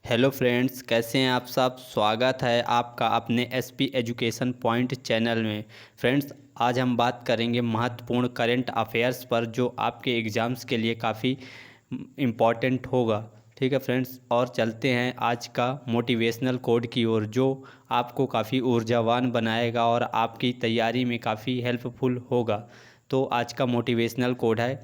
Hello friends, कैसे हैं आप सब। स्वागत है आपका अपने एसपी एजुकेशन पॉइंट चैनल में। फ्रेंड्स, आज हम बात करेंगे महत्वपूर्ण करंट अफेयर्स पर जो आपके एग्ज़ाम्स के लिए काफ़ी इम्पॉर्टेंट होगा। ठीक है फ्रेंड्स, और चलते हैं आज का मोटिवेशनल कोड की ओर जो आपको काफ़ी ऊर्जावान बनाएगा और आपकी तैयारी में काफ़ी हेल्पफुल होगा। तो आज का मोटिवेशनल कोड है,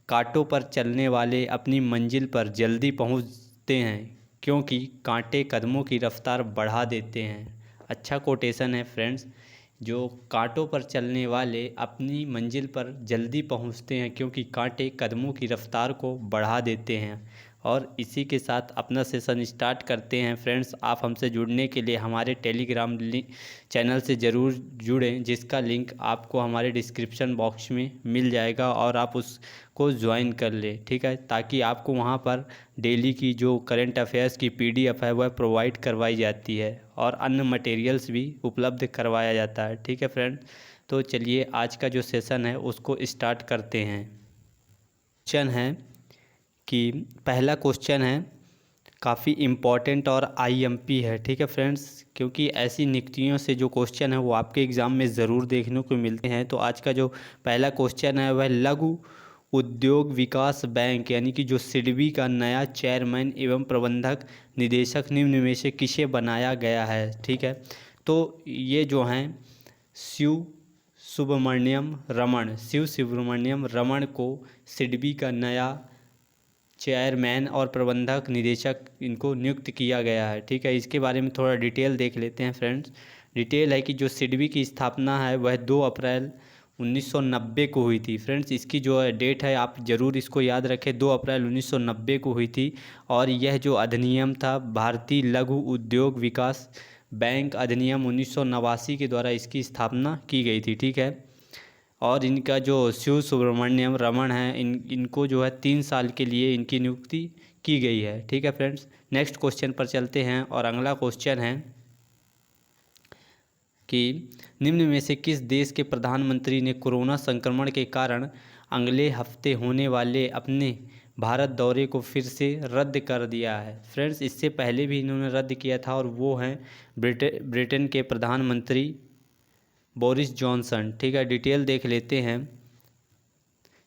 कांटों पर चलने वाले अपनी मंजिल पर जल्दी पहुंचते हैं क्योंकि कांटे कदमों की रफ्तार बढ़ा देते हैं। अच्छा कोटेशन है फ्रेंड्स। जो कांटों पर चलने वाले अपनी मंजिल पर जल्दी पहुंचते हैं क्योंकि कांटे कदमों की रफ्तार को बढ़ा देते हैं। और इसी के साथ अपना सेशन स्टार्ट करते हैं। फ्रेंड्स, आप हमसे जुड़ने के लिए हमारे टेलीग्राम चैनल से ज़रूर जुड़ें, जिसका लिंक आपको हमारे डिस्क्रिप्शन बॉक्स में मिल जाएगा और आप उसको ज्वाइन कर लें। ठीक है, ताकि आपको वहाँ पर डेली की जो करंट अफेयर्स की पीडीएफ है वह प्रोवाइड करवाई जाती है और अन्य मटेरियल्स भी उपलब्ध करवाया जाता है। ठीक है फ्रेंड, तो चलिए आज का जो सेशन है उसको स्टार्ट करते हैं। क्वेश्चन है कि पहला क्वेश्चन है काफ़ी इम्पॉर्टेंट और आईएमपी है। ठीक है फ्रेंड्स, क्योंकि ऐसी नियुक्तियों से जो क्वेश्चन है वो आपके एग्ज़ाम में ज़रूर देखने को मिलते हैं। तो आज का जो पहला क्वेश्चन है वह लघु उद्योग विकास बैंक यानी कि जो सिडबी का नया चेयरमैन एवं प्रबंधक निदेशक निम्न में से किसे बनाया गया है। ठीक है, तो ये जो हैं शिव सुब्रमण्यम रमन को सिडबी का नया चेयरमैन और प्रबंधक निदेशक इनको नियुक्त किया गया है। ठीक है, इसके बारे में थोड़ा डिटेल देख लेते हैं फ्रेंड्स। डिटेल है कि जो सिडबी की स्थापना है वह 2 अप्रैल 1990 को हुई थी। फ्रेंड्स, इसकी जो डेट है आप ज़रूर इसको याद रखें, 2 अप्रैल 1990 को हुई थी। और यह जो अधिनियम था भारतीय लघु उद्योग विकास बैंक अधिनियम 1989 के द्वारा इसकी स्थापना की गई थी। ठीक है, और इनका जो शिव सुब्रमण्यम रमन है इनको जो है 3 साल के लिए इनकी नियुक्ति की गई है। ठीक है फ्रेंड्स, नेक्स्ट क्वेश्चन पर चलते हैं और अगला क्वेश्चन है कि निम्न में से किस देश के प्रधानमंत्री ने कोरोना संक्रमण के कारण अगले हफ्ते होने वाले अपने भारत दौरे को फिर से रद्द कर दिया है। फ्रेंड्स, इससे पहले भी इन्होंने रद्द किया था और वो हैं ब्रिटेन के प्रधानमंत्री बोरिस जॉनसन। ठीक है, डिटेल देख लेते हैं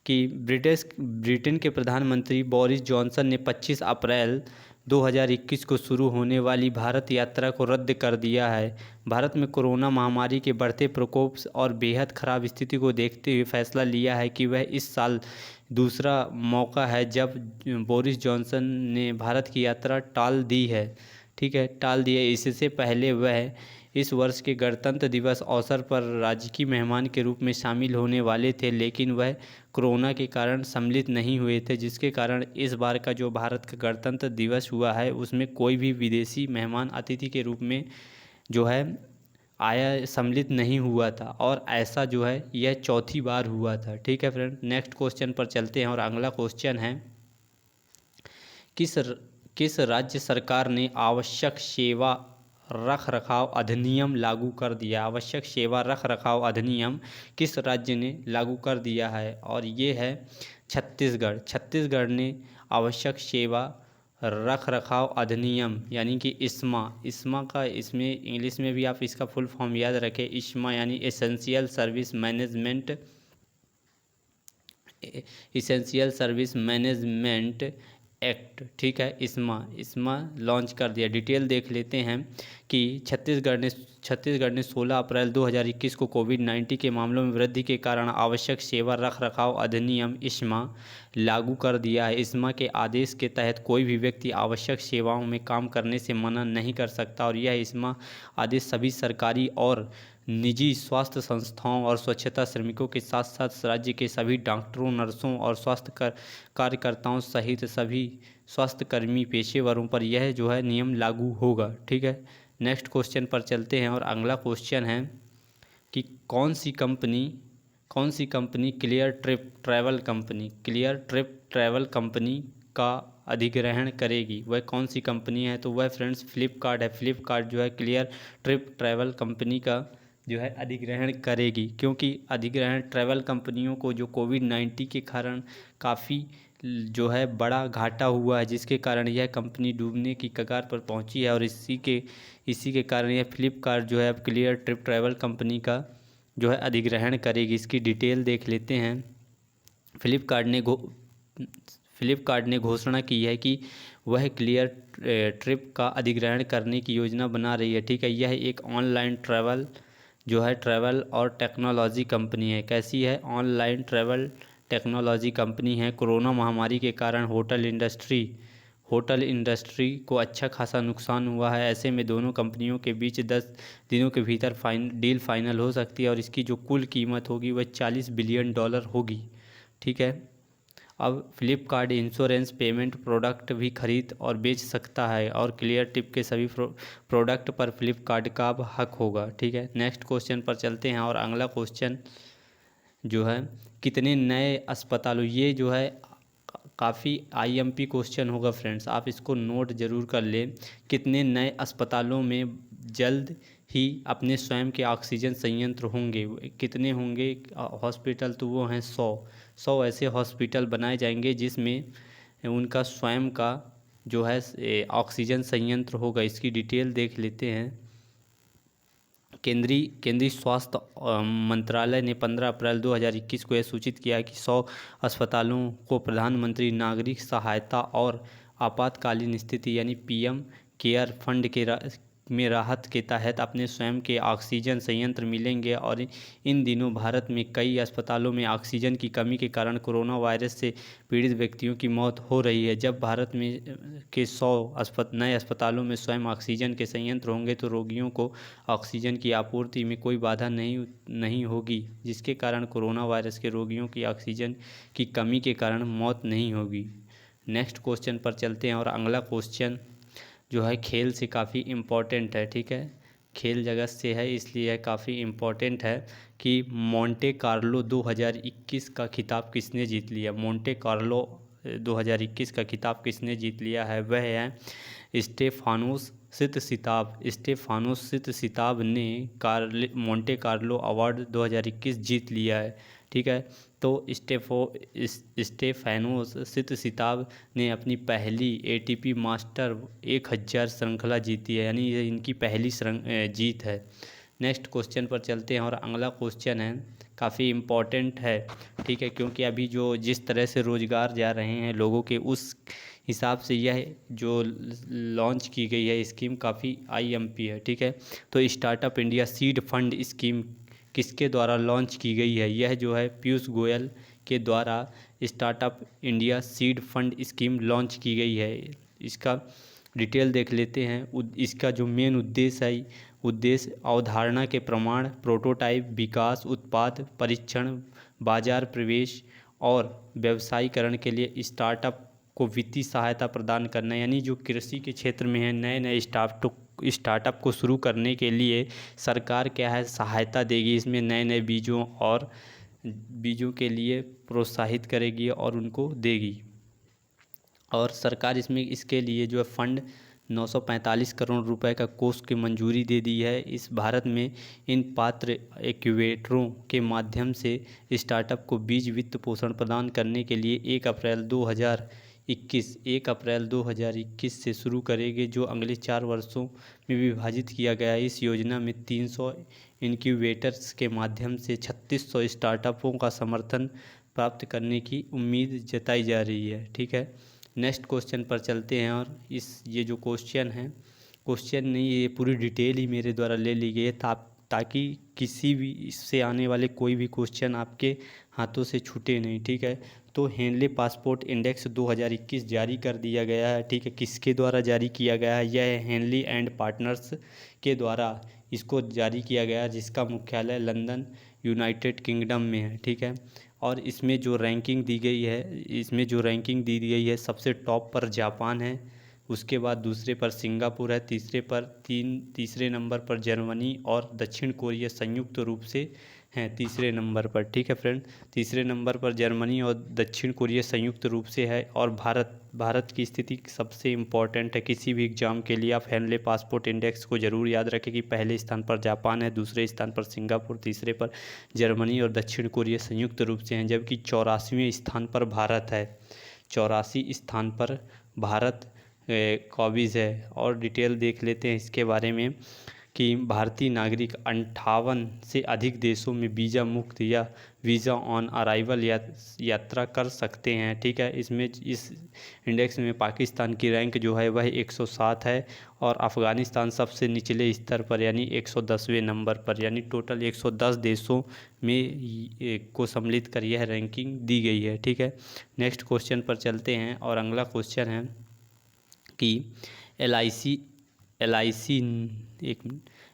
कि ब्रिटेन के प्रधानमंत्री बोरिस जॉनसन ने 25 अप्रैल 2021 को शुरू होने वाली भारत यात्रा को रद्द कर दिया है। भारत में कोरोना महामारी के बढ़ते प्रकोप और बेहद खराब स्थिति को देखते हुए फैसला लिया है कि वह इस साल दूसरा मौका है जब बोरिस जॉनसन ने भारत की यात्रा टाल दी है। ठीक है, टाल दी है। इससे पहले वह इस वर्ष के गणतंत्र दिवस अवसर पर राजकीय मेहमान के रूप में शामिल होने वाले थे, लेकिन वह कोरोना के कारण सम्मिलित नहीं हुए थे, जिसके कारण इस बार का जो भारत का गणतंत्र दिवस हुआ है उसमें कोई भी विदेशी मेहमान अतिथि के रूप में जो है आया सम्मिलित नहीं हुआ था। और ऐसा जो है यह चौथी बार हुआ था। ठीक है फ्रेंड, नेक्स्ट क्वेश्चन पर चलते हैं और अगला क्वेश्चन है किस किस राज्य सरकार ने आवश्यक सेवा रख रखाव अधिनियम लागू कर दिया। आवश्यक सेवा रख रखाव अधिनियम किस राज्य ने लागू कर दिया है, और ये है छत्तीसगढ़। छत्तीसगढ़ ने आवश्यक सेवा रख रखाव अधिनियम यानी कि इस्मा इस्मा का इसमें इंग्लिश में भी आप इसका फुल फॉर्म याद रखें। इस्मा यानी इसेंशियल सर्विस मैनेजमेंट एक्ट। ठीक है, इस्मा लॉन्च कर दिया। डिटेल देख लेते हैं कि छत्तीसगढ़ ने 16 अप्रैल 2021 को कोविड-19 के मामलों में वृद्धि के कारण आवश्यक सेवा रख रखाव अधिनियम इस्मा लागू कर दिया है। इस्मा के आदेश के तहत कोई भी व्यक्ति आवश्यक सेवाओं में काम करने से मना नहीं कर सकता और यह इस्मा आदेश सभी सरकारी और निजी स्वास्थ्य संस्थाओं और स्वच्छता श्रमिकों के साथ साथ राज्य के सभी डॉक्टरों, नर्सों और स्वास्थ्य कार्यकर्ताओं सहित सभी स्वास्थ्यकर्मी पेशेवरों पर यह जो है नियम लागू होगा। ठीक है, नेक्स्ट क्वेश्चन पर चलते हैं और अगला क्वेश्चन है कि कौन सी company Cleartrip travel company का अधिग्रहण करेगी। वह कौन सी कंपनी है, तो वह फ्रेंड्स फ्लिपकार्ट है। फ्लिपकार्ट जो है क्लियर ट्रिप ट्रैवल कंपनी का जो है अधिग्रहण करेगी, क्योंकि अधिग्रहण ट्रैवल कंपनियों को जो कोविड-19 के कारण काफ़ी जो है बड़ा घाटा हुआ है, जिसके कारण यह कंपनी डूबने की कगार पर पहुंची है। और इसी के कारण यह फ्लिपकार्ट जो है अब क्लियर ट्रिप ट्रैवल कंपनी का जो है अधिग्रहण करेगी। इसकी डिटेल देख लेते हैं। फ्लिपकार्ट ने फ्लिपकार्ट ने घोषणा की है कि वह क्लियर ट्रिप का अधिग्रहण करने की योजना बना रही है। ठीक है, यह एक ऑनलाइन ट्रैवल और टेक्नोलॉजी कंपनी है। कैसी है? ऑनलाइन ट्रैवल टेक्नोलॉजी कंपनी है। कोरोना महामारी के कारण होटल इंडस्ट्री को अच्छा खासा नुकसान हुआ है। ऐसे में दोनों कंपनियों के बीच 10 दिनों के भीतर डील फाइनल हो सकती है और इसकी जो कुल कीमत होगी वह $40 बिलियन होगी। ठीक है, अब फ्लिपकार्ट इंश्योरेंस पेमेंट प्रोडक्ट भी खरीद और बेच सकता है और क्लियर टिप के सभी प्रोडक्ट पर फ्लिपकार्ट का अब हक होगा। ठीक है, नेक्स्ट क्वेश्चन पर चलते हैं। और अगला क्वेश्चन जो है, कितने नए अस्पतालों, ये जो है काफ़ी आईएमपी क्वेश्चन होगा फ्रेंड्स, आप इसको नोट ज़रूर कर लें। कितने नए अस्पतालों में जल्द ही अपने स्वयं के ऑक्सीजन संयंत्र होंगे? कितने होंगे हॉस्पिटल? तो वो हैं 100 ऐसे हॉस्पिटल बनाए जाएंगे जिसमें उनका स्वयं का जो है ऑक्सीजन संयंत्र होगा। इसकी डिटेल देख लेते हैं। केंद्रीय स्वास्थ्य मंत्रालय ने 15 अप्रैल 2021 को यह सूचित किया कि 100 अस्पतालों को प्रधानमंत्री नागरिक सहायता और आपातकालीन स्थिति यानी पीएम केयर फंड में राहत के तहत अपने स्वयं के ऑक्सीजन संयंत्र मिलेंगे। और इन दिनों भारत में कई अस्पतालों में ऑक्सीजन की कमी के कारण कोरोना वायरस से पीड़ित व्यक्तियों की मौत हो रही है। जब भारत में के 100 नए अस्पतालों में स्वयं ऑक्सीजन के संयंत्र होंगे तो रोगियों को ऑक्सीजन की आपूर्ति में कोई बाधा नहीं होगी, जिसके कारण कोरोना वायरस के रोगियों की ऑक्सीजन की कमी के कारण मौत नहीं होगी। नेक्स्ट क्वेश्चन पर चलते हैं। और अगला क्वेश्चन जो है खेल से काफ़ी इम्पोर्टेंट है। ठीक है, खेल जगत से है इसलिए काफ़ी इम्पोर्टेंट है कि मोंटे कार्लो 2021 का खिताब किसने जीत लिया? मोंटे कार्लो 2021 का खिताब किसने जीत लिया है? वह है स्टेफानोस सितसिताब ने मोंटे कार्लो अवार्ड 2021 जीत लिया है। ठीक है, तो स्टेफानोस सितसिताब ने अपनी पहली एटीपी मास्टर 1000 श्रृंखला जीती है, यानी ये इनकी पहली जीत है। नेक्स्ट क्वेश्चन पर चलते हैं। और अगला क्वेश्चन है काफ़ी इम्पोर्टेंट है। ठीक है, क्योंकि अभी जो जिस तरह से रोज़गार जा रहे हैं लोगों के, उस हिसाब से यह जो लॉन्च की गई है स्कीम काफ़ी आईएमपी है। ठीक है, तो startup India seed fund scheme किसके द्वारा लॉन्च की गई है? यह जो है पीयूष गोयल के द्वारा startup India seed fund scheme launch की गई है। इसका डिटेल देख लेते हैं। इसका जो मेन उद्देश्य अवधारणा के प्रमाण, प्रोटोटाइप विकास, उत्पाद परीक्षण, बाजार प्रवेश और व्यवसायीकरण के लिए स्टार्टअप को वित्तीय सहायता प्रदान करना। यानी जो कृषि के क्षेत्र में है, नए स्टार्टअप को शुरू करने के लिए सरकार क्या है सहायता देगी। इसमें नए बीजों के लिए प्रोत्साहित करेगी और उनको देगी। और सरकार इसके लिए जो है फंड 945 करोड़ रुपए का कोष की मंजूरी दे दी है। इस भारत में इन पात्र एक्यूवेटरों के माध्यम से स्टार्टअप को बीज वित्त पोषण प्रदान करने के लिए 1 अप्रैल 2021 से शुरू करेंगे, जो अगले 4 वर्षों में विभाजित किया गया है। इस योजना में 300 इनक्यूबेटर्स के माध्यम से 3600 स्टार्टअपों का समर्थन प्राप्त करने की उम्मीद जताई जा रही है। ठीक है, नेक्स्ट क्वेश्चन पर चलते हैं। और ये जो क्वेश्चन नहीं, ये पूरी डिटेल ही मेरे द्वारा ले ली गई है ताकि किसी भी इससे आने वाले कोई भी क्वेश्चन आपके हाथों से छूटे नहीं। ठीक है, तो हेनले पासपोर्ट इंडेक्स 2021 जारी कर दिया गया है। ठीक है, किसके द्वारा जारी किया गया है? यह हेनली एंड पार्टनर्स के द्वारा इसको जारी किया गया है, जिसका मुख्यालय लंदन यूनाइटेड किंगडम में है। ठीक है, और इसमें जो रैंकिंग दी गई है सबसे टॉप पर जापान है, उसके बाद दूसरे पर सिंगापुर है, तीसरे नंबर पर जर्मनी और दक्षिण कोरिया संयुक्त रूप से हैं तीसरे नंबर पर। ठीक है फ्रेंड, तीसरे नंबर पर जर्मनी और दक्षिण कोरिया संयुक्त रूप से है। और भारत की स्थिति सबसे इम्पोर्टेंट है। किसी भी एग्जाम के लिए आप हेनले पासपोर्ट इंडेक्स को ज़रूर याद रखें कि पहले स्थान पर जापान है, दूसरे स्थान पर सिंगापुर, तीसरे पर जर्मनी और दक्षिण कोरिया संयुक्त रूप से हैं, जबकि 84वें स्थान पर भारत है। 84 स्थान पर भारत काबिज है। और डिटेल देख लेते हैं इसके बारे में कि भारतीय नागरिक 58 से अधिक देशों में वीज़ा मुक्त या वीज़ा ऑन अराइवल यात्रा कर सकते हैं। ठीक है, इसमें इस इंडेक्स में पाकिस्तान की रैंक जो है वह 107 है और अफ़गानिस्तान सबसे निचले स्तर पर यानी 110वें नंबर पर, यानी टोटल 110 देशों में को सम्मिलित कर यह रैंकिंग दी गई है। ठीक है, नेक्स्ट क्वेश्चन पर चलते हैं और अगला क्वेश्चन है कि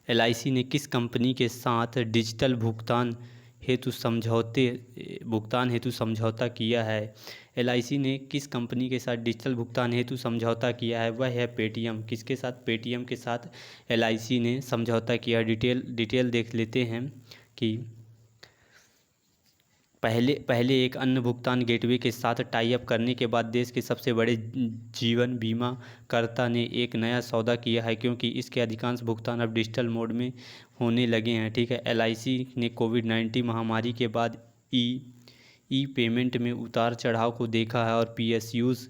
LIC ने किस कंपनी के साथ डिजिटल भुगतान हेतु समझौता किया है। LIC ने किस कंपनी के साथ डिजिटल भुगतान हेतु समझौता किया है, वह है पेटीएम। किसके साथ? पेटीएम के साथ LIC ने समझौता किया। डिटेल देख लेते हैं कि पहले एक अन्य भुगतान गेटवे के साथ टाई अप करने के बाद देश के सबसे बड़े जीवन बीमा कर्ता ने एक नया सौदा किया है, क्योंकि इसके अधिकांश भुगतान अब डिजिटल मोड में होने लगे हैं। ठीक है, LIC ने कोविड-19 महामारी के बाद ई पेमेंट में उतार चढ़ाव को देखा है और PSUs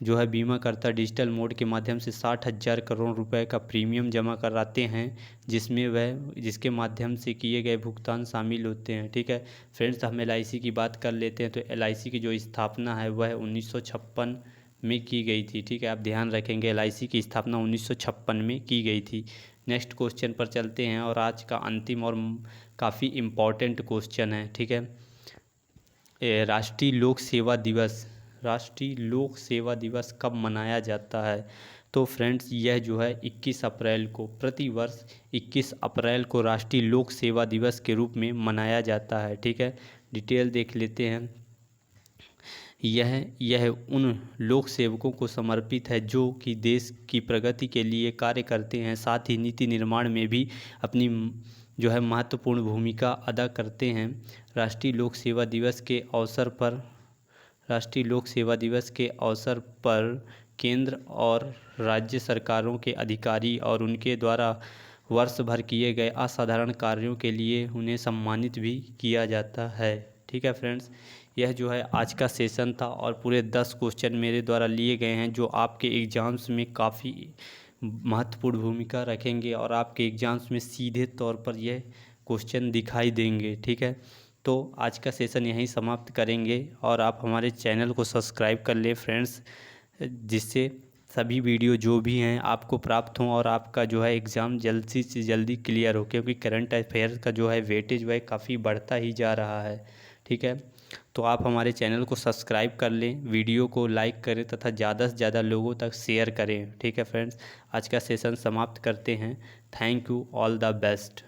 जो है बीमा करता डिजिटल मोड के माध्यम से 60,000 करोड़ रुपए का प्रीमियम जमा कराते हैं, जिसके माध्यम से किए गए भुगतान शामिल होते हैं। ठीक है फ्रेंड्स, हम LIC की बात कर लेते हैं। तो LIC की जो स्थापना है वह 1956 में की गई थी। ठीक है, आप ध्यान रखेंगे LIC की स्थापना 1956 में की गई थी। नेक्स्ट क्वेश्चन पर चलते हैं और आज का अंतिम और काफ़ी इम्पॉर्टेंट क्वेश्चन है। ठीक है, राष्ट्रीय लोक सेवा दिवस कब मनाया जाता है। तो फ्रेंड्स, यह जो है 21 अप्रैल को, प्रतिवर्ष 21 अप्रैल को राष्ट्रीय लोक सेवा दिवस के रूप में मनाया जाता है। ठीक है, डिटेल देख लेते हैं। यह उन लोक सेवकों को समर्पित है जो कि देश की प्रगति के लिए कार्य करते हैं, साथ ही नीति निर्माण में भी अपनी जो है महत्वपूर्ण भूमिका अदा करते हैं। राष्ट्रीय लोक सेवा दिवस के अवसर पर केंद्र और राज्य सरकारों के अधिकारी और उनके द्वारा वर्ष भर किए गए असाधारण कार्यों के लिए उन्हें सम्मानित भी किया जाता है। ठीक है फ्रेंड्स, यह जो है आज का सेशन था और पूरे 10 क्वेश्चन मेरे द्वारा लिए गए हैं जो आपके एग्ज़ाम्स में काफ़ी महत्वपूर्ण भूमिका रखेंगे और आपके एग्ज़ाम्स में सीधे तौर पर यह क्वेश्चन दिखाई देंगे। ठीक है, तो आज का सेशन यहीं समाप्त करेंगे और आप हमारे चैनल को सब्सक्राइब कर लें फ्रेंड्स, जिससे सभी वीडियो जो भी हैं आपको प्राप्त हों और आपका जो है एग्ज़ाम जल्दी से जल्दी क्लियर हो, क्योंकि करंट अफेयर्स का जो है वेटेज वह काफ़ी बढ़ता ही जा रहा है। ठीक है, तो आप हमारे चैनल को सब्सक्राइब कर लें, वीडियो को लाइक करें तथा ज़्यादा से ज़्यादा लोगों तक शेयर करें। ठीक है फ्रेंड्स, आज का सेशन समाप्त करते हैं। Thank you, all the best.